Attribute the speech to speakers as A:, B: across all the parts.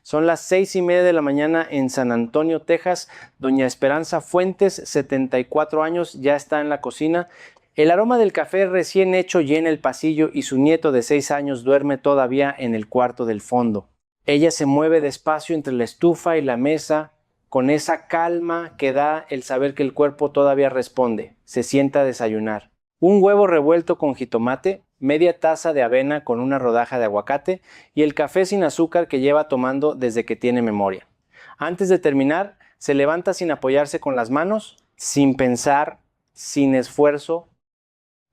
A: Son las 6:30 de la mañana en San Antonio, Texas. Doña Esperanza Fuentes, 74 años, ya está en la cocina. El aroma del café recién hecho llena el pasillo y su nieto de 6 años duerme todavía en el cuarto del fondo. Ella se mueve despacio entre la estufa y la mesa, con esa calma que da el saber que el cuerpo todavía responde. Se sienta a desayunar. Un huevo revuelto con jitomate, media taza de avena con una rodaja de aguacate y el café sin azúcar que lleva tomando desde que tiene memoria. Antes de terminar, se levanta sin apoyarse con las manos, sin pensar, sin esfuerzo.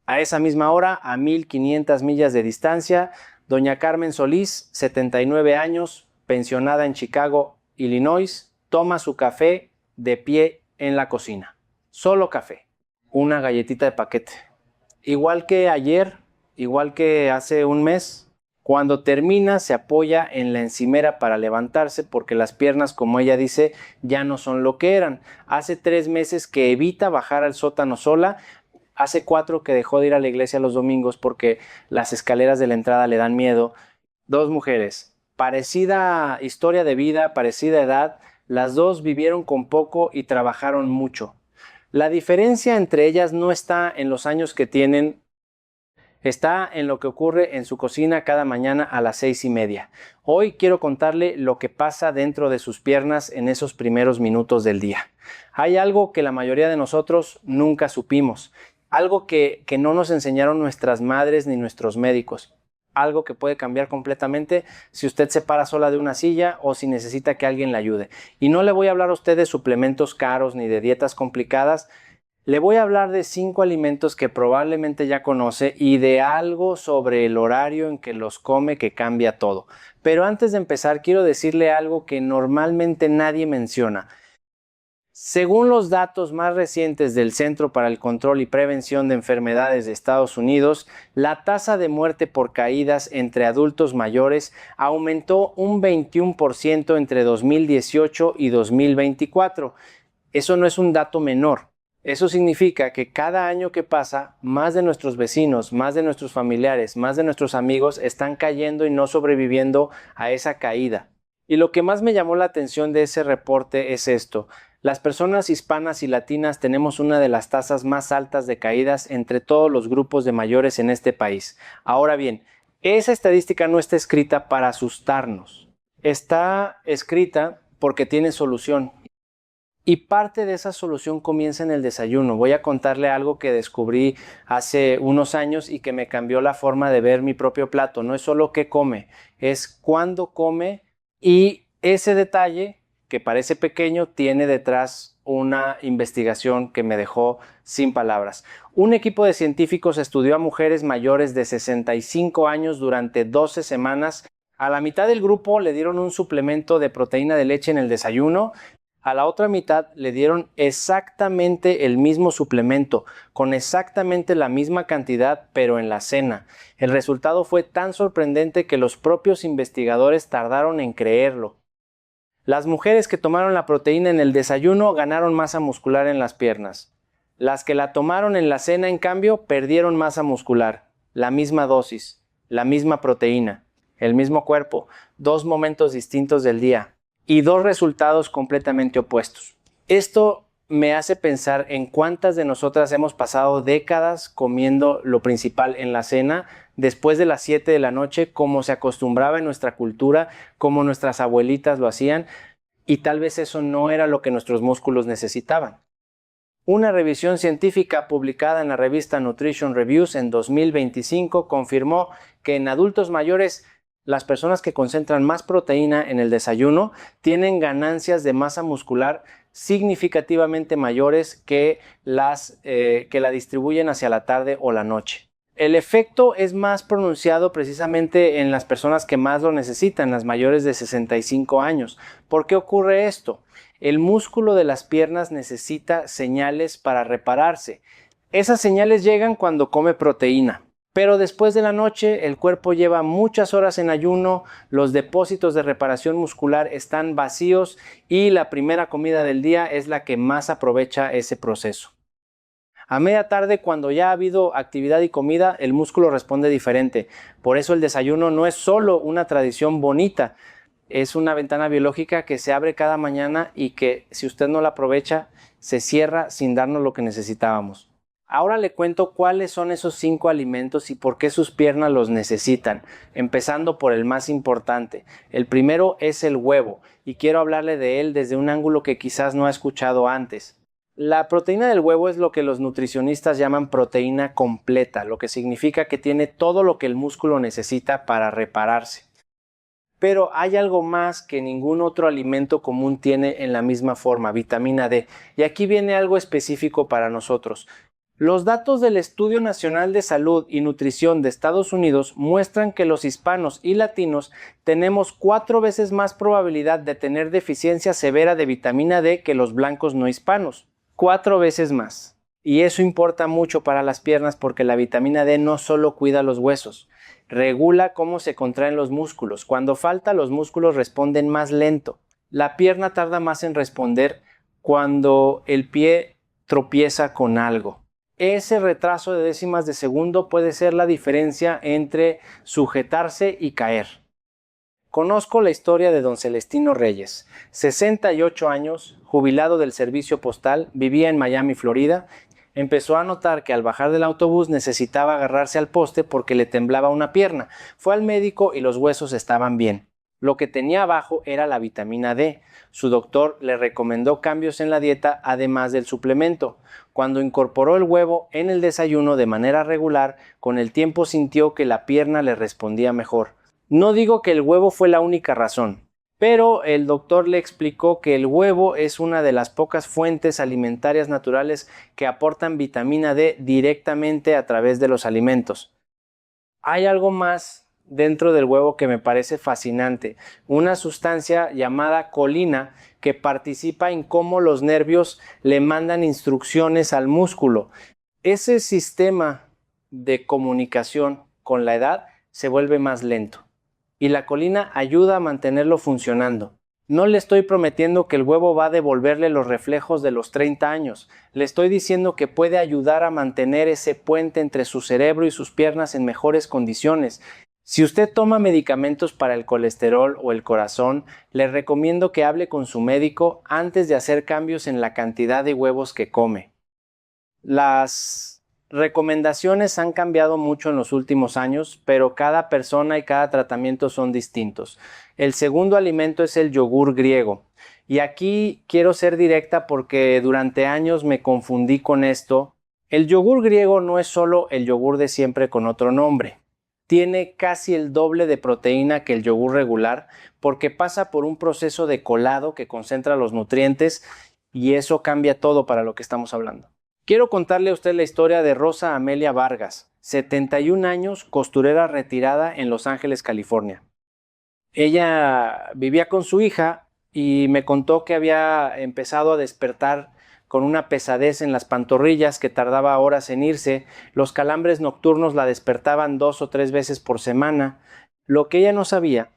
A: A esa misma hora, a 1500 millas de distancia, doña Carmen Solís, 79 años, pensionada en Chicago, Illinois, toma su café de pie en la cocina. Solo café, una galletita de paquete. Igual que ayer, igual que hace un mes, cuando termina se apoya en la encimera para levantarse porque las piernas, como ella dice, ya no son lo que eran. Hace 3 meses que evita bajar al sótano sola. Hace 4 que dejó de ir a la iglesia los domingos porque las escaleras de la entrada le dan miedo. 2 mujeres, parecida historia de vida, parecida edad, las dos vivieron con poco y trabajaron mucho. La diferencia entre ellas no está en los años que tienen, está en lo que ocurre en su cocina cada mañana a las 6:30. Hoy quiero contarle lo que pasa dentro de sus piernas en esos primeros minutos del día. Hay algo que la mayoría de nosotros nunca supimos, algo que no nos enseñaron nuestras madres ni nuestros médicos. Algo que puede cambiar completamente si usted se para sola de una silla o si necesita que alguien le ayude. Y no le voy a hablar a usted de suplementos caros ni de dietas complicadas. Le voy a hablar de 5 alimentos que probablemente ya conoce y de algo sobre el horario en que los come que cambia todo. Pero antes de empezar, quiero decirle algo que normalmente nadie menciona. Según los datos más recientes del Centro para el Control y Prevención de Enfermedades de Estados Unidos, la tasa de muerte por caídas entre adultos mayores aumentó un 21% entre 2018 y 2024. Eso no es un dato menor. Eso significa que cada año que pasa, más de nuestros vecinos, más de nuestros familiares, más de nuestros amigos están cayendo y no sobreviviendo a esa caída. Y lo que más me llamó la atención de ese reporte es esto. Las personas hispanas y latinas tenemos una de las tasas más altas de caídas entre todos los grupos de mayores en este país. Ahora bien, esa estadística no está escrita para asustarnos. Está escrita porque tiene solución. Y parte de esa solución comienza en el desayuno. Voy a contarle algo que descubrí hace unos años y que me cambió la forma de ver mi propio plato. No es solo qué come, es cuándo come, y ese detalle que parece pequeño tiene detrás una investigación que me dejó sin palabras. Un equipo de científicos estudió a mujeres mayores de 65 años durante 12 semanas. A la mitad del grupo le dieron un suplemento de proteína de leche en el desayuno. A la otra mitad le dieron exactamente el mismo suplemento, con exactamente la misma cantidad, pero en la cena. El resultado fue tan sorprendente que los propios investigadores tardaron en creerlo. Las mujeres que tomaron la proteína en el desayuno ganaron masa muscular en las piernas. Las que la tomaron en la cena, en cambio, perdieron masa muscular. La misma dosis, la misma proteína, el mismo cuerpo, 2 momentos distintos del día. Y 2 resultados completamente opuestos. Esto me hace pensar en cuántas de nosotras hemos pasado décadas comiendo lo principal en la cena después de las 7 de la noche, como se acostumbraba en nuestra cultura, como nuestras abuelitas lo hacían, y tal vez eso no era lo que nuestros músculos necesitaban. Una revisión científica publicada en la revista Nutrition Reviews en 2025 confirmó que en adultos mayores las personas que concentran más proteína en el desayuno tienen ganancias de masa muscular significativamente mayores que que la distribuyen hacia la tarde o la noche. El efecto es más pronunciado precisamente en las personas que más lo necesitan, las mayores de 65 años. ¿Por qué ocurre esto? El músculo de las piernas necesita señales para repararse. Esas señales llegan cuando come proteína. Pero después de la noche el cuerpo lleva muchas horas en ayuno, los depósitos de reparación muscular están vacíos y la primera comida del día es la que más aprovecha ese proceso. A media tarde, cuando ya ha habido actividad y comida, el músculo responde diferente. Por eso el desayuno no es solo una tradición bonita. Es una ventana biológica que se abre cada mañana y que, si usted no la aprovecha, se cierra sin darnos lo que necesitábamos. Ahora le cuento cuáles son esos 5 alimentos y por qué sus piernas los necesitan, empezando por el más importante. El primero es el huevo, y quiero hablarle de él desde un ángulo que quizás no ha escuchado antes. La proteína del huevo es lo que los nutricionistas llaman proteína completa, lo que significa que tiene todo lo que el músculo necesita para repararse. Pero hay algo más que ningún otro alimento común tiene en la misma forma, vitamina D. Y aquí viene algo específico para nosotros. Los datos del Estudio Nacional de Salud y Nutrición de Estados Unidos muestran que los hispanos y latinos tenemos 4 veces más probabilidad de tener deficiencia severa de vitamina D que los blancos no hispanos. 4 veces más. Y eso importa mucho para las piernas porque la vitamina D no solo cuida los huesos, regula cómo se contraen los músculos. Cuando falta, los músculos responden más lento. La pierna tarda más en responder cuando el pie tropieza con algo. Ese retraso de décimas de segundo puede ser la diferencia entre sujetarse y caer. Conozco la historia de don Celestino Reyes, 68 años, jubilado del servicio postal, vivía en Miami, Florida. Empezó a notar que al bajar del autobús necesitaba agarrarse al poste porque le temblaba una pierna. Fue al médico y los huesos estaban bien. Lo que tenía abajo era la vitamina D. Su doctor le recomendó cambios en la dieta además del suplemento. Cuando incorporó el huevo en el desayuno de manera regular, con el tiempo sintió que la pierna le respondía mejor. No digo que el huevo fue la única razón, pero el doctor le explicó que el huevo es una de las pocas fuentes alimentarias naturales que aportan vitamina D directamente a través de los alimentos. Hay algo más dentro del huevo que me parece fascinante, una sustancia llamada colina que participa en cómo los nervios le mandan instrucciones al músculo. Ese sistema de comunicación con la edad se vuelve más lento y la colina ayuda a mantenerlo funcionando. No le estoy prometiendo que el huevo va a devolverle los reflejos de los 30 años. Le estoy diciendo que puede ayudar a mantener ese puente entre su cerebro y sus piernas en mejores condiciones. Si usted toma medicamentos para el colesterol o el corazón, le recomiendo que hable con su médico antes de hacer cambios en la cantidad de huevos que come. Las recomendaciones han cambiado mucho en los últimos años, pero cada persona y cada tratamiento son distintos. El segundo alimento es el yogur griego. Y aquí quiero ser directa porque durante años me confundí con esto. El yogur griego no es solo el yogur de siempre con otro nombre. Tiene casi el doble de proteína que el yogur regular porque pasa por un proceso de colado que concentra los nutrientes y eso cambia todo para lo que estamos hablando. Quiero contarle a usted la historia de Rosa Amelia Vargas, 71 años, costurera retirada en Los Ángeles, California. Ella vivía con su hija y me contó que había empezado a despertar con una pesadez en las pantorrillas que tardaba horas en irse. Los calambres nocturnos la despertaban 2 o 3 veces por semana. Lo que ella no sabía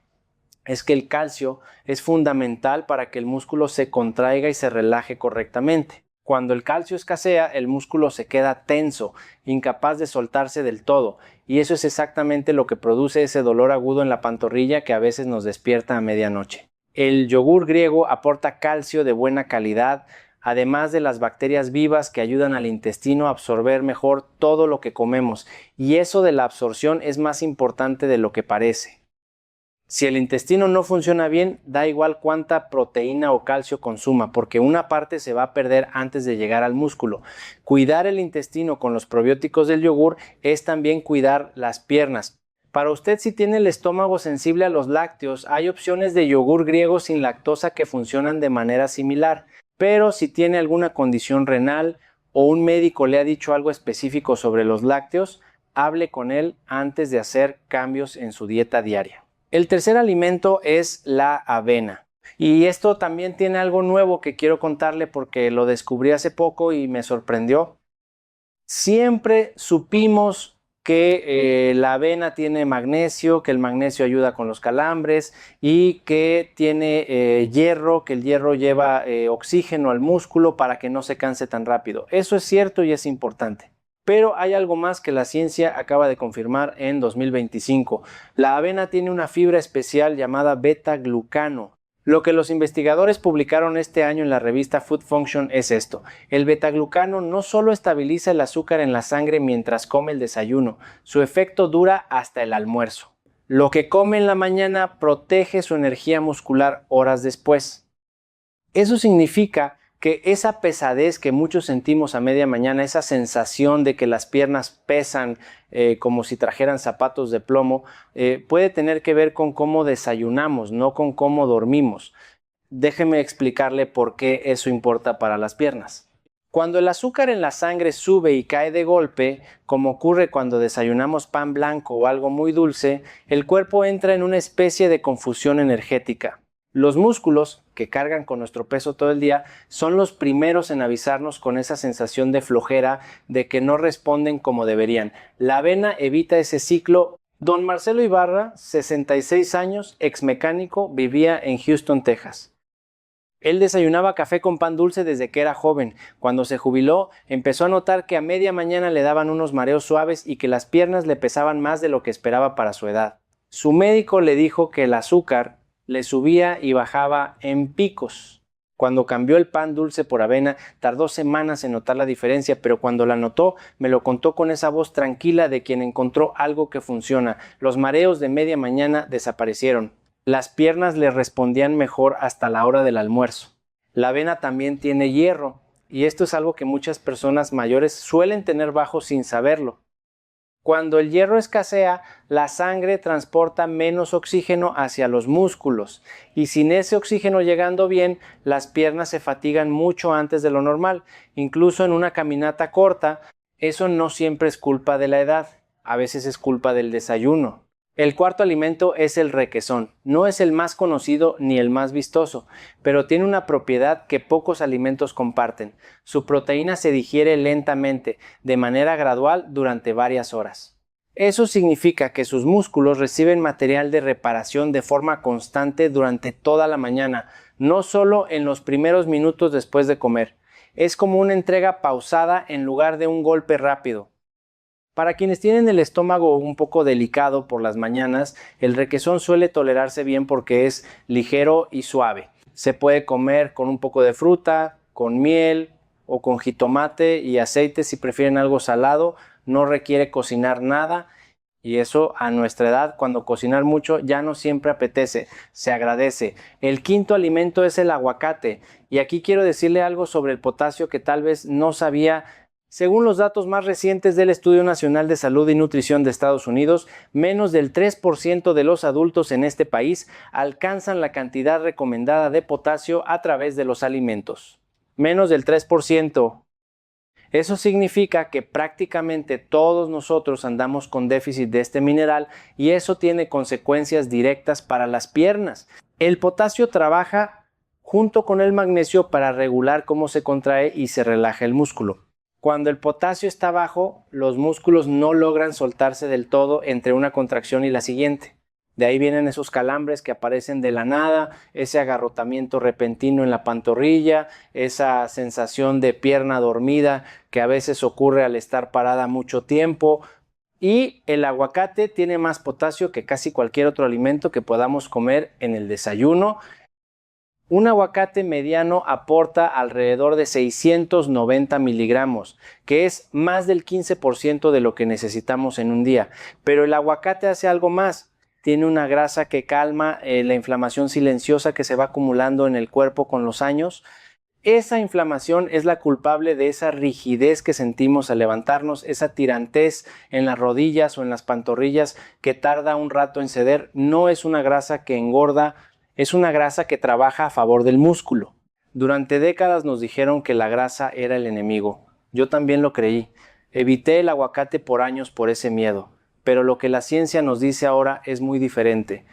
A: es que el calcio es fundamental para que el músculo se contraiga y se relaje correctamente. Cuando el calcio escasea, el músculo se queda tenso, incapaz de soltarse del todo, y eso es exactamente lo que produce ese dolor agudo en la pantorrilla que a veces nos despierta a medianoche. El yogur griego aporta calcio de buena calidad, además de las bacterias vivas que ayudan al intestino a absorber mejor todo lo que comemos, y eso de la absorción es más importante de lo que parece. Si el intestino no funciona bien, da igual cuánta proteína o calcio consuma, porque una parte se va a perder antes de llegar al músculo. Cuidar el intestino con los probióticos del yogur es también cuidar las piernas. Para usted, si tiene el estómago sensible a los lácteos, hay opciones de yogur griego sin lactosa que funcionan de manera similar. Pero si tiene alguna condición renal o un médico le ha dicho algo específico sobre los lácteos, hable con él antes de hacer cambios en su dieta diaria. El tercer alimento es la avena. Y esto también tiene algo nuevo que quiero contarle porque lo descubrí hace poco y me sorprendió. Siempre supimos que la avena tiene magnesio, que el magnesio ayuda con los calambres y que tiene hierro, que el hierro lleva oxígeno al músculo para que no se canse tan rápido. Eso es cierto y es importante. Pero hay algo más que la ciencia acaba de confirmar en 2025. La avena tiene una fibra especial llamada beta-glucano. Lo que los investigadores publicaron este año en la revista Food Function es esto: el beta-glucano no solo estabiliza el azúcar en la sangre mientras come el desayuno, su efecto dura hasta el almuerzo. Lo que come en la mañana protege su energía muscular horas después. Eso significa que esa pesadez que muchos sentimos a media mañana, esa sensación de que las piernas pesan como si trajeran zapatos de plomo, puede tener que ver con cómo desayunamos, no con cómo dormimos. Déjeme explicarle por qué eso importa para las piernas. Cuando el azúcar en la sangre sube y cae de golpe, como ocurre cuando desayunamos pan blanco o algo muy dulce, el cuerpo entra en una especie de confusión energética. Los músculos, que cargan con nuestro peso todo el día, son los primeros en avisarnos con esa sensación de flojera, de que no responden como deberían. La avena evita ese ciclo. Don Marcelo Ibarra, 66 años, ex mecánico, vivía en Houston, Texas. Él desayunaba café con pan dulce desde que era joven. Cuando se jubiló, empezó a notar que a media mañana le daban unos mareos suaves y que las piernas le pesaban más de lo que esperaba para su edad. Su médico le dijo que el azúcar le subía y bajaba en picos. Cuando cambió el pan dulce por avena, tardó semanas en notar la diferencia, pero cuando la notó, me lo contó con esa voz tranquila de quien encontró algo que funciona. Los mareos de media mañana desaparecieron. Las piernas le respondían mejor hasta la hora del almuerzo. La avena también tiene hierro, y esto es algo que muchas personas mayores suelen tener bajo sin saberlo. Cuando el hierro escasea, la sangre transporta menos oxígeno hacia los músculos, y sin ese oxígeno llegando bien, las piernas se fatigan mucho antes de lo normal. Incluso en una caminata corta, eso no siempre es culpa de la edad, a veces es culpa del desayuno. El cuarto alimento es el requesón. No es el más conocido ni el más vistoso, pero tiene una propiedad que pocos alimentos comparten. Su proteína se digiere lentamente, de manera gradual, durante varias horas. Eso significa que sus músculos reciben material de reparación de forma constante durante toda la mañana, no solo en los primeros minutos después de comer. Es como una entrega pausada en lugar de un golpe rápido. Para quienes tienen el estómago un poco delicado por las mañanas, el requesón suele tolerarse bien porque es ligero y suave. Se puede comer con un poco de fruta, con miel o con jitomate y aceite si prefieren algo salado. No requiere cocinar nada y eso a nuestra edad, cuando cocinar mucho ya no siempre apetece, se agradece. El quinto alimento es el aguacate, y aquí quiero decirle algo sobre el potasio que tal vez no sabía. Según los datos más recientes del Estudio Nacional de Salud y Nutrición de Estados Unidos, menos del 3% de los adultos en este país alcanzan la cantidad recomendada de potasio a través de los alimentos. Menos del 3%. Eso significa que prácticamente todos nosotros andamos con déficit de este mineral, y eso tiene consecuencias directas para las piernas. El potasio trabaja junto con el magnesio para regular cómo se contrae y se relaja el músculo. Cuando el potasio está bajo, los músculos no logran soltarse del todo entre una contracción y la siguiente. De ahí vienen esos calambres que aparecen de la nada, ese agarrotamiento repentino en la pantorrilla, esa sensación de pierna dormida que a veces ocurre al estar parada mucho tiempo. Y el aguacate tiene más potasio que casi cualquier otro alimento que podamos comer en el desayuno. Un aguacate mediano aporta alrededor de 690 miligramos, que es más del 15% de lo que necesitamos en un día. Pero el aguacate hace algo más. Tiene una grasa que calma la inflamación silenciosa que se va acumulando en el cuerpo con los años. Esa inflamación es la culpable de esa rigidez que sentimos al levantarnos, esa tirantez en las rodillas o en las pantorrillas que tarda un rato en ceder. No es una grasa que engorda, es una grasa que trabaja a favor del músculo. Durante décadas nos dijeron que la grasa era el enemigo. Yo también lo creí. Evité el aguacate por años por ese miedo. Pero lo que la ciencia nos dice ahora es muy diferente.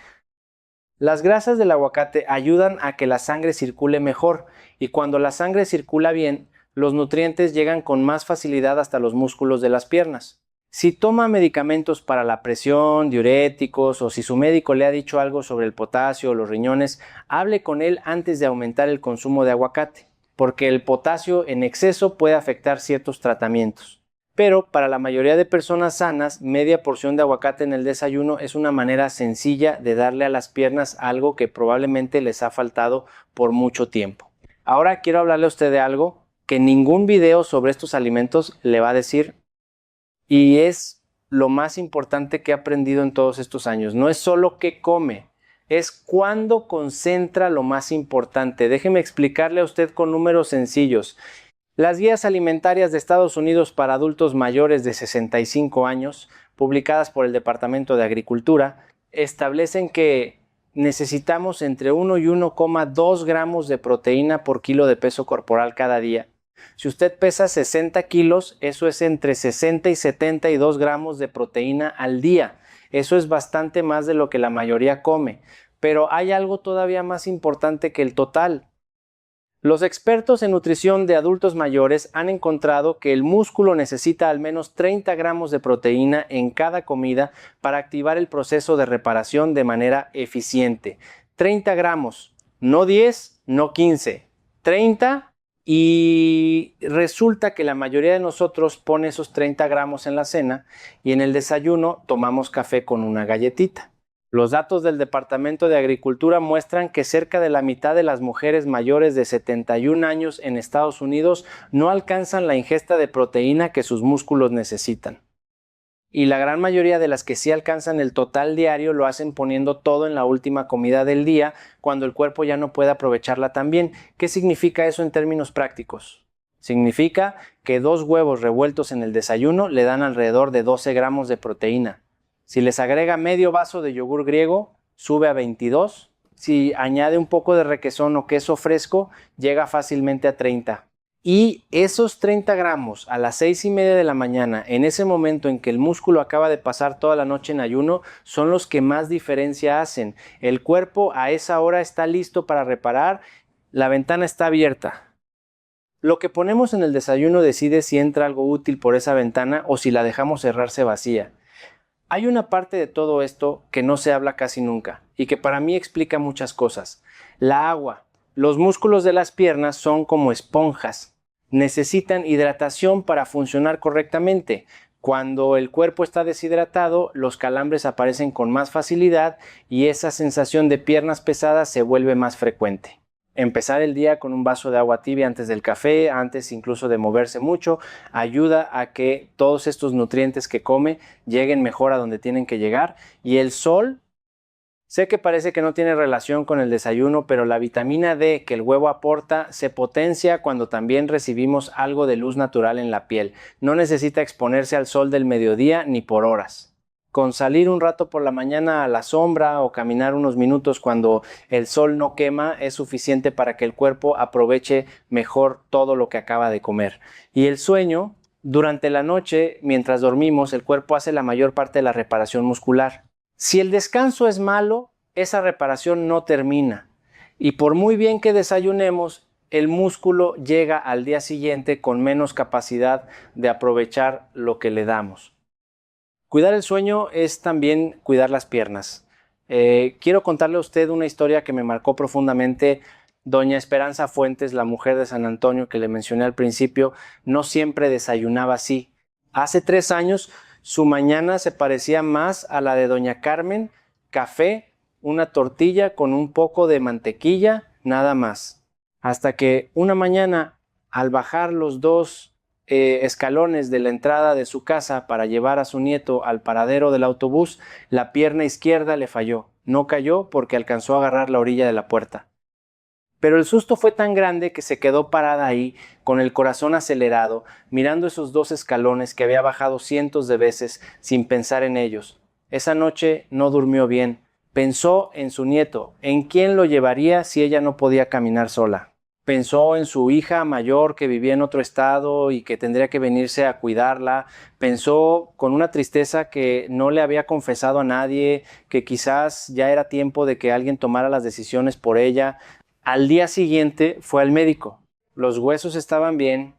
A: Las grasas del aguacate ayudan a que la sangre circule mejor, y cuando la sangre circula bien, los nutrientes llegan con más facilidad hasta los músculos de las piernas. Si toma medicamentos para la presión, diuréticos, o si su médico le ha dicho algo sobre el potasio o los riñones, hable con él antes de aumentar el consumo de aguacate, porque el potasio en exceso puede afectar ciertos tratamientos. Pero para la mayoría de personas sanas, media porción de aguacate en el desayuno es una manera sencilla de darle a las piernas algo que probablemente les ha faltado por mucho tiempo. Ahora quiero hablarle a usted de algo que ningún video sobre estos alimentos le va a decir, y es lo más importante que he aprendido en todos estos años. No es solo qué come, es cuándo concentra lo más importante. Déjeme explicarle a usted con números sencillos. Las guías alimentarias de Estados Unidos para adultos mayores de 65 años, publicadas por el Departamento de Agricultura, establecen que necesitamos entre 1 y 1,2 gramos de proteína por kilo de peso corporal cada día. Si usted pesa 60 kilos, eso es entre 60 y 72 gramos de proteína al día. Eso es bastante más de lo que la mayoría come. Pero hay algo todavía más importante que el total. Los expertos en nutrición de adultos mayores han encontrado que el músculo necesita al menos 30 gramos de proteína en cada comida para activar el proceso de reparación de manera eficiente. 30 gramos, no 10, no 15, 30, y resulta que la mayoría de nosotros pone esos 30 gramos en la cena y en el desayuno tomamos café con una galletita. Los datos del Departamento de Agricultura muestran que cerca de la mitad de las mujeres mayores de 71 años en Estados Unidos no alcanzan la ingesta de proteína que sus músculos necesitan. Y la gran mayoría de las que sí alcanzan el total diario lo hacen poniendo todo en la última comida del día, cuando el cuerpo ya no puede aprovecharla tan bien. ¿Qué significa eso en términos prácticos? Significa que 2 huevos revueltos en el desayuno le dan alrededor de 12 gramos de proteína. Si les agrega medio vaso de yogur griego, sube a 22. Si añade un poco de requesón o queso fresco, llega fácilmente a 30. Y esos 30 gramos a las 6:30 de la mañana, en ese momento en que el músculo acaba de pasar toda la noche en ayuno, son los que más diferencia hacen. El cuerpo a esa hora está listo para reparar, la ventana está abierta. Lo que ponemos en el desayuno decide si entra algo útil por esa ventana o si la dejamos cerrarse vacía. Hay una parte de todo esto que no se habla casi nunca y que para mí explica muchas cosas. La agua. Los músculos de las piernas son como esponjas. Necesitan hidratación para funcionar correctamente. Cuando el cuerpo está deshidratado, los calambres aparecen con más facilidad y esa sensación de piernas pesadas se vuelve más frecuente. Empezar el día con un vaso de agua tibia antes del café, antes incluso de moverse mucho, ayuda a que todos estos nutrientes que come lleguen mejor a donde tienen que llegar. Y el sol, sé que parece que no tiene relación con el desayuno, pero la vitamina D que el huevo aporta se potencia cuando también recibimos algo de luz natural en la piel. No necesita exponerse al sol del mediodía ni por horas. Con salir un rato por la mañana a la sombra o caminar unos minutos cuando el sol no quema es suficiente para que el cuerpo aproveche mejor todo lo que acaba de comer. Y el sueño, durante la noche, mientras dormimos, el cuerpo hace la mayor parte de la reparación muscular. Si el descanso es malo, esa reparación no termina. Y por muy bien que desayunemos, el músculo llega al día siguiente con menos capacidad de aprovechar lo que le damos. Cuidar el sueño es también cuidar las piernas. Quiero contarle a usted una historia que me marcó profundamente. Doña Esperanza Fuentes, la mujer de San Antonio que le mencioné al principio, no siempre desayunaba así. Hace 3 años su mañana se parecía más a la de doña Carmen: café, una tortilla con un poco de mantequilla, nada más. Hasta que una mañana, al bajar los 2 escalones de la entrada de su casa para llevar a su nieto al paradero del autobús, la pierna izquierda le falló. No cayó porque alcanzó a agarrar la orilla de la puerta. Pero el susto fue tan grande que se quedó parada ahí, con el corazón acelerado, mirando esos 2 escalones que había bajado cientos de veces sin pensar en ellos. Esa noche no durmió bien. Pensó en su nieto, en quién lo llevaría si ella no podía caminar sola. Pensó en su hija mayor que vivía en otro estado y que tendría que venirse a cuidarla. Pensó con una tristeza que no le había confesado a nadie, que quizás ya era tiempo de que alguien tomara las decisiones por ella. Al día siguiente fue al médico. Los huesos estaban bien,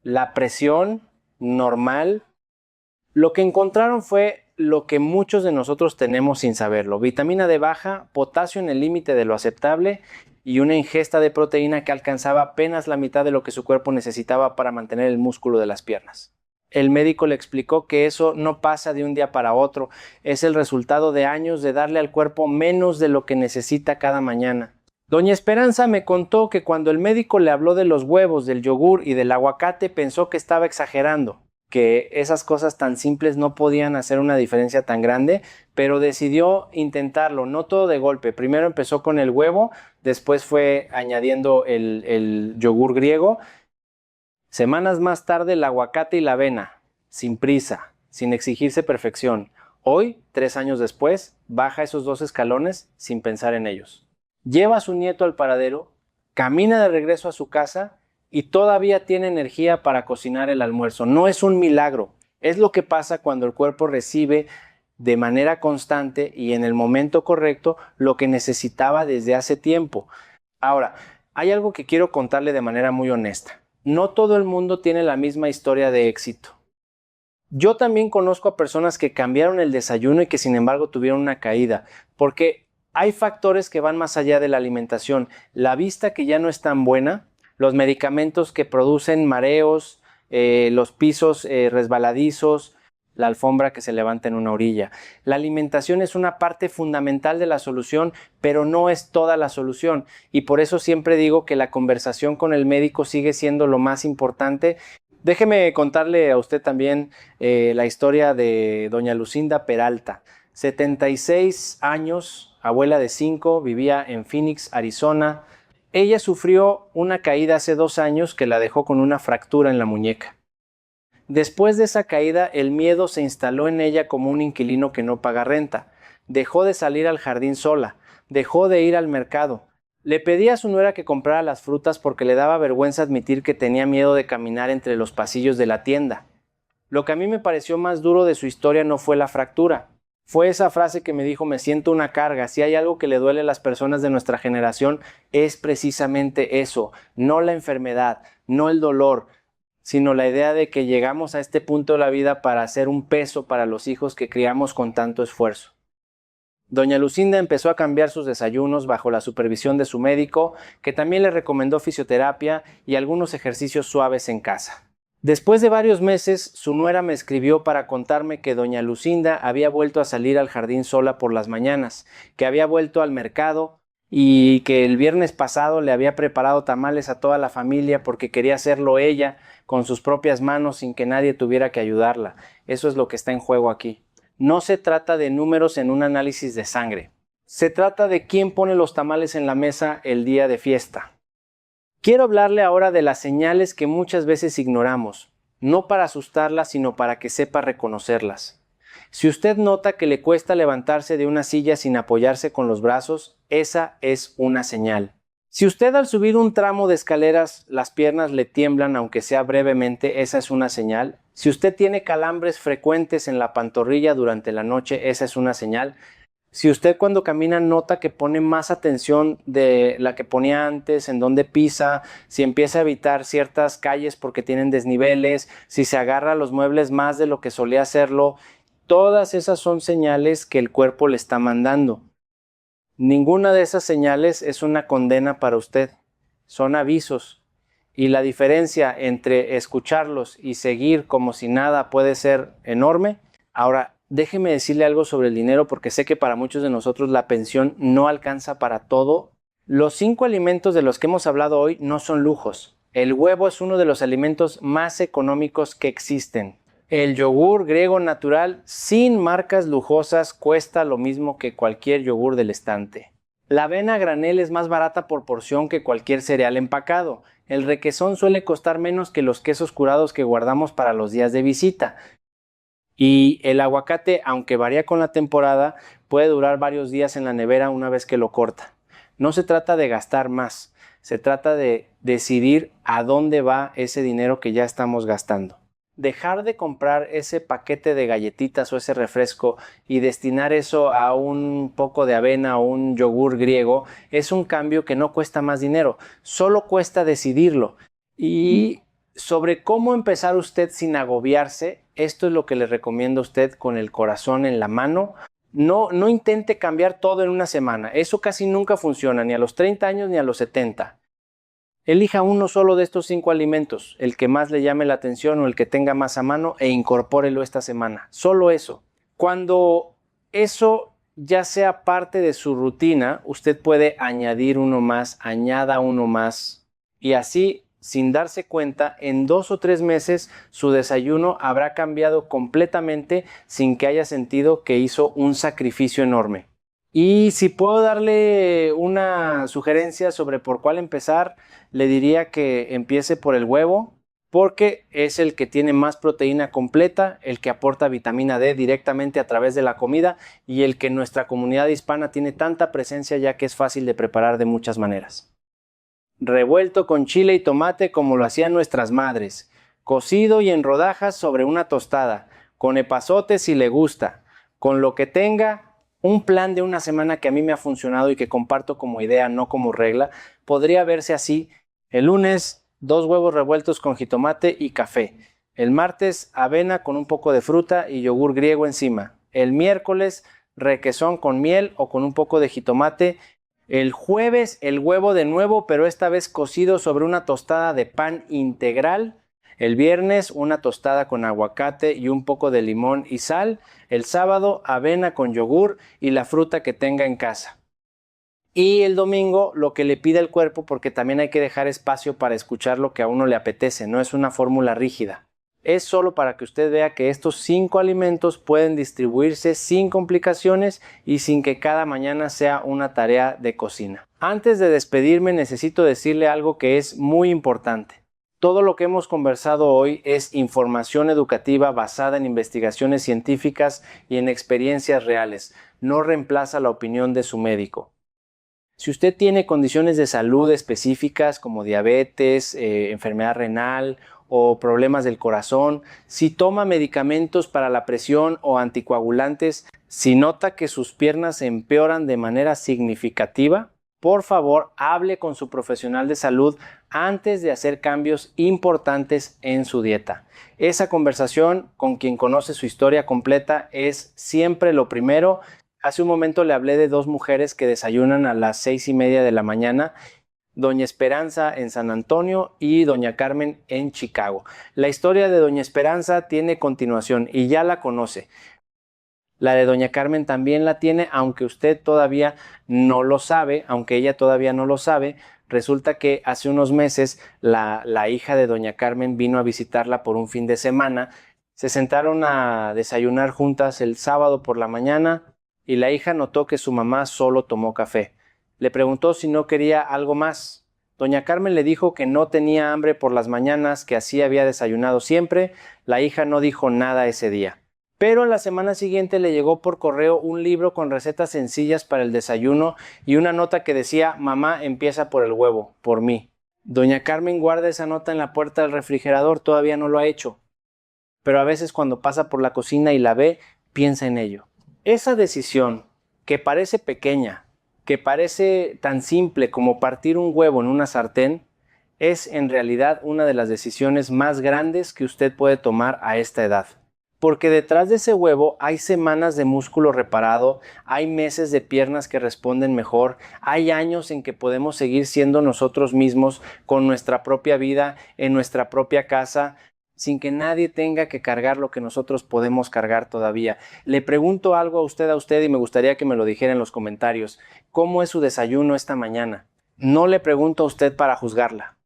A: la presión normal. Lo que encontraron fue lo que muchos de nosotros tenemos sin saberlo: vitamina D baja, potasio en el límite de lo aceptable y una ingesta de proteína que alcanzaba apenas la mitad de lo que su cuerpo necesitaba para mantener el músculo de las piernas. El médico le explicó que eso no pasa de un día para otro, es el resultado de años de darle al cuerpo menos de lo que necesita cada mañana. Doña Esperanza me contó que cuando el médico le habló de los huevos, del yogur y del aguacate pensó que estaba exagerando, que esas cosas tan simples no podían hacer una diferencia tan grande, pero decidió intentarlo, no todo de golpe. Primero empezó con el huevo, después fue añadiendo el yogur griego. Semanas más tarde el aguacate y la avena, sin prisa, sin exigirse perfección. Hoy, 3 años después, baja esos 2 escalones sin pensar en ellos. Lleva a su nieto al paradero, camina de regreso a su casa y todavía tiene energía para cocinar el almuerzo. No es un milagro, es lo que pasa cuando el cuerpo recibe de manera constante y en el momento correcto lo que necesitaba desde hace tiempo. Ahora, hay algo que quiero contarle de manera muy honesta. No todo el mundo tiene la misma historia de éxito. Yo también conozco a personas que cambiaron el desayuno y que sin embargo tuvieron una caída, porque hay factores que van más allá de la alimentación. La vista que ya no es tan buena, los medicamentos que producen mareos, los pisos resbaladizos, la alfombra que se levanta en una orilla. La alimentación es una parte fundamental de la solución, pero no es toda la solución. Y por eso siempre digo que la conversación con el médico sigue siendo lo más importante. Déjeme contarle a usted también la historia de doña Lucinda Peralta. 76 años, abuela de 5, vivía en Phoenix, Arizona. Ella sufrió una caída hace 2 años que la dejó con una fractura en la muñeca. Después de esa caída, el miedo se instaló en ella como un inquilino que no paga renta. Dejó de salir al jardín sola, dejó de ir al mercado. Le pedía a su nuera que comprara las frutas porque le daba vergüenza admitir que tenía miedo de caminar entre los pasillos de la tienda. Lo que a mí me pareció más duro de su historia no fue la fractura. Fue esa frase que me dijo: me siento una carga. Si hay algo que le duele a las personas de nuestra generación, es precisamente eso, no la enfermedad, no el dolor, sino la idea de que llegamos a este punto de la vida para ser un peso para los hijos que criamos con tanto esfuerzo. Doña Lucinda empezó a cambiar sus desayunos bajo la supervisión de su médico, que también le recomendó fisioterapia y algunos ejercicios suaves en casa. Después de varios meses, su nuera me escribió para contarme que doña Lucinda había vuelto a salir al jardín sola por las mañanas, que había vuelto al mercado y que el viernes pasado le había preparado tamales a toda la familia porque quería hacerlo ella con sus propias manos sin que nadie tuviera que ayudarla. Eso es lo que está en juego aquí. No se trata de números en un análisis de sangre. Se trata de quién pone los tamales en la mesa el día de fiesta. Quiero hablarle ahora de las señales que muchas veces ignoramos, no para asustarla, sino para que sepa reconocerlas. Si usted nota que le cuesta levantarse de una silla sin apoyarse con los brazos, esa es una señal. Si usted al subir un tramo de escaleras las piernas le tiemblan aunque sea brevemente, esa es una señal. Si usted tiene calambres frecuentes en la pantorrilla durante la noche, esa es una señal. Si usted cuando camina nota que pone más atención de la que ponía antes, en dónde pisa, si empieza a evitar ciertas calles porque tienen desniveles, si se agarra a los muebles más de lo que solía hacerlo, todas esas son señales que el cuerpo le está mandando. Ninguna de esas señales es una condena para usted, son avisos. Y la diferencia entre escucharlos y seguir como si nada puede ser enorme. Ahora, déjeme decirle algo sobre el dinero porque sé que para muchos de nosotros la pensión no alcanza para todo. Los 5 alimentos de los que hemos hablado hoy no son lujos. El huevo es uno de los alimentos más económicos que existen. El yogur griego natural sin marcas lujosas cuesta lo mismo que cualquier yogur del estante. La avena a granel es más barata por porción que cualquier cereal empacado. El requesón suele costar menos que los quesos curados que guardamos para los días de visita. Y el aguacate, aunque varía con la temporada, puede durar varios días en la nevera una vez que lo corta. No se trata de gastar más, se trata de decidir a dónde va ese dinero que ya estamos gastando. Dejar de comprar ese paquete de galletitas o ese refresco y destinar eso a un poco de avena o un yogur griego es un cambio que no cuesta más dinero, solo cuesta decidirlo. Y sobre cómo empezar usted sin agobiarse, esto es lo que le recomiendo a usted con el corazón en la mano. No intente cambiar todo en una semana, eso casi nunca funciona, ni a los 30 años ni a los 70. Elija uno solo de estos 5 alimentos, el que más le llame la atención o el que tenga más a mano, e incorpórelo esta semana. Solo eso. Cuando eso ya sea parte de su rutina, usted puede añadir uno más, añada uno más, y así, sin darse cuenta, en 2 o 3 meses su desayuno habrá cambiado completamente sin que haya sentido que hizo un sacrificio enorme. Y si puedo darle una sugerencia sobre por cuál empezar, le diría que empiece por el huevo, porque es el que tiene más proteína completa, el que aporta vitamina D directamente a través de la comida y el que en nuestra comunidad hispana tiene tanta presencia ya que es fácil de preparar de muchas maneras. Revuelto con chile y tomate como lo hacían nuestras madres, cocido y en rodajas sobre una tostada, con epazote si le gusta, con lo que tenga. Un plan de una semana que a mí me ha funcionado y que comparto como idea, no como regla, podría verse así: el lunes, 2 huevos revueltos con jitomate y café. El martes, avena con un poco de fruta y yogur griego encima. El miércoles, requesón con miel o con un poco de jitomate. El jueves, el huevo de nuevo, pero esta vez cocido sobre una tostada de pan integral. El viernes, una tostada con aguacate y un poco de limón y sal. El sábado, avena con yogur y la fruta que tenga en casa. Y el domingo, lo que le pida el cuerpo, porque también hay que dejar espacio para escuchar lo que a uno le apetece, no es una fórmula rígida. Es solo para que usted vea que estos 5 alimentos pueden distribuirse sin complicaciones y sin que cada mañana sea una tarea de cocina. Antes de despedirme, necesito decirle algo que es muy importante. Todo lo que hemos conversado hoy es información educativa basada en investigaciones científicas y en experiencias reales. No reemplaza la opinión de su médico. Si usted tiene condiciones de salud específicas como diabetes, enfermedad renal o problemas del corazón, si toma medicamentos para la presión o anticoagulantes, si nota que sus piernas se empeoran de manera significativa, por favor, hable con su profesional de salud antes de hacer cambios importantes en su dieta. Esa conversación con quien conoce su historia completa es siempre lo primero. Hace un momento le hablé de 2 mujeres que desayunan a las 6:30 de la mañana, Doña Esperanza en San Antonio y Doña Carmen en Chicago. La historia de Doña Esperanza tiene continuación y ya la conoce. La de Doña Carmen también la tiene, aunque usted todavía no lo sabe, aunque ella todavía no lo sabe. Resulta que hace unos meses la hija de Doña Carmen vino a visitarla por un fin de semana. Se sentaron a desayunar juntas el sábado por la mañana y la hija notó que su mamá solo tomó café. Le preguntó si no quería algo más. Doña Carmen le dijo que no tenía hambre por las mañanas, que así había desayunado siempre. La hija no dijo nada ese día. Pero la semana siguiente le llegó por correo un libro con recetas sencillas para el desayuno y una nota que decía: mamá, empieza por el huevo, por mí. Doña Carmen guarda esa nota en la puerta del refrigerador, todavía no lo ha hecho. Pero a veces cuando pasa por la cocina y la ve, piensa en ello. Esa decisión, que parece pequeña, que parece tan simple como partir un huevo en una sartén, es en realidad una de las decisiones más grandes que usted puede tomar a esta edad. Porque detrás de ese huevo hay semanas de músculo reparado, hay meses de piernas que responden mejor, hay años en que podemos seguir siendo nosotros mismos con nuestra propia vida, en nuestra propia casa, sin que nadie tenga que cargar lo que nosotros podemos cargar todavía. Le pregunto algo a usted y me gustaría que me lo dijera en los comentarios. ¿Cómo es su desayuno esta mañana? No le pregunto a usted para juzgarla.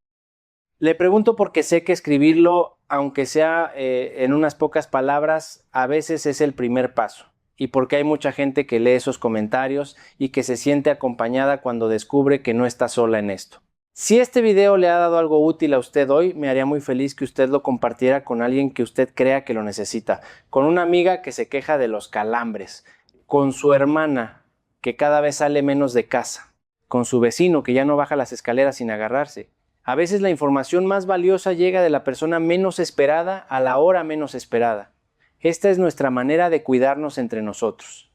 A: Le pregunto porque sé que escribirlo, aunque sea en unas pocas palabras, a veces es el primer paso. Y porque hay mucha gente que lee esos comentarios y que se siente acompañada cuando descubre que no está sola en esto. Si este video le ha dado algo útil a usted hoy, me haría muy feliz que usted lo compartiera con alguien que usted crea que lo necesita. Con una amiga que se queja de los calambres, con su hermana que cada vez sale menos de casa, con su vecino que ya no baja las escaleras sin agarrarse. A veces la información más valiosa llega de la persona menos esperada a la hora menos esperada. Esta es nuestra manera de cuidarnos entre nosotros.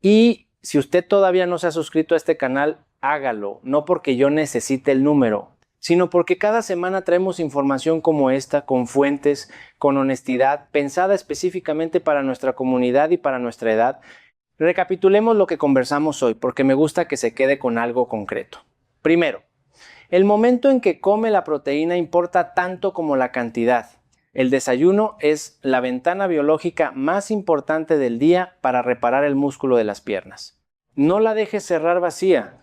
A: Y si usted todavía no se ha suscrito a este canal, hágalo, no porque yo necesite el número, sino porque cada semana traemos información como esta, con fuentes, con honestidad, pensada específicamente para nuestra comunidad y para nuestra edad. Recapitulemos lo que conversamos hoy, porque me gusta que se quede con algo concreto. Primero, El momento en que come la proteína importa tanto como la cantidad. El desayuno es la ventana biológica más importante del día para reparar el músculo de las piernas. No la dejes cerrar vacía.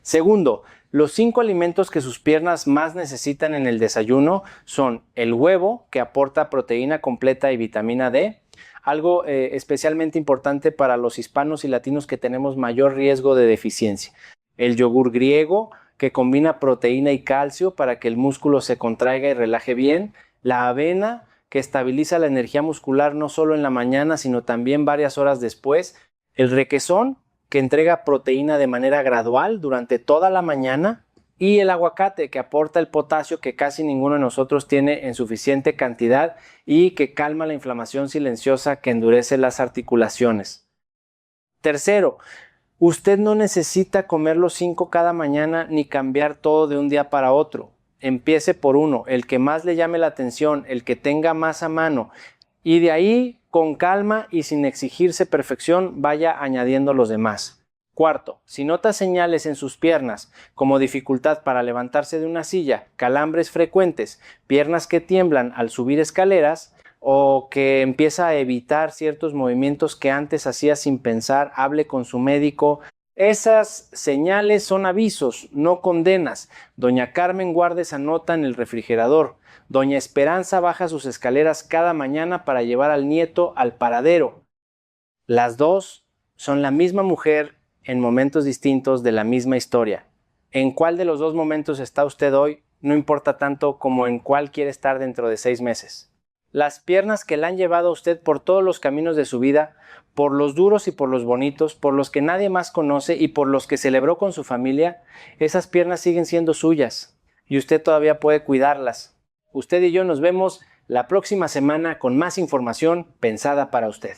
A: Segundo, los 5 alimentos que sus piernas más necesitan en el desayuno son el huevo, que aporta proteína completa y vitamina D, algo especialmente importante para los hispanos y latinos que tenemos mayor riesgo de deficiencia. El yogur griego, que combina proteína y calcio para que el músculo se contraiga y relaje bien. La avena, que estabiliza la energía muscular no solo en la mañana, sino también varias horas después. El requesón, que entrega proteína de manera gradual durante toda la mañana. Y el aguacate, que aporta el potasio que casi ninguno de nosotros tiene en suficiente cantidad y que calma la inflamación silenciosa que endurece las articulaciones. Tercero, usted no necesita comer los 5 cada mañana ni cambiar todo de un día para otro. Empiece por uno, el que más le llame la atención, el que tenga más a mano, y de ahí, con calma y sin exigirse perfección, vaya añadiendo los demás. Cuarto, si nota señales en sus piernas, como dificultad para levantarse de una silla, calambres frecuentes, piernas que tiemblan al subir escaleras, o que empieza a evitar ciertos movimientos que antes hacía sin pensar, hable con su médico. Esas señales son avisos, no condenas. Doña Carmen guarda esa nota en el refrigerador. Doña Esperanza baja sus escaleras cada mañana para llevar al nieto al paradero. Las dos son la misma mujer en momentos distintos de la misma historia. ¿En cuál de los dos momentos está usted hoy? No importa tanto como en cuál quiere estar dentro de 6 meses. Las piernas que la han llevado a usted por todos los caminos de su vida, por los duros y por los bonitos, por los que nadie más conoce y por los que celebró con su familia, esas piernas siguen siendo suyas y usted todavía puede cuidarlas. Usted y yo nos vemos la próxima semana con más información pensada para usted.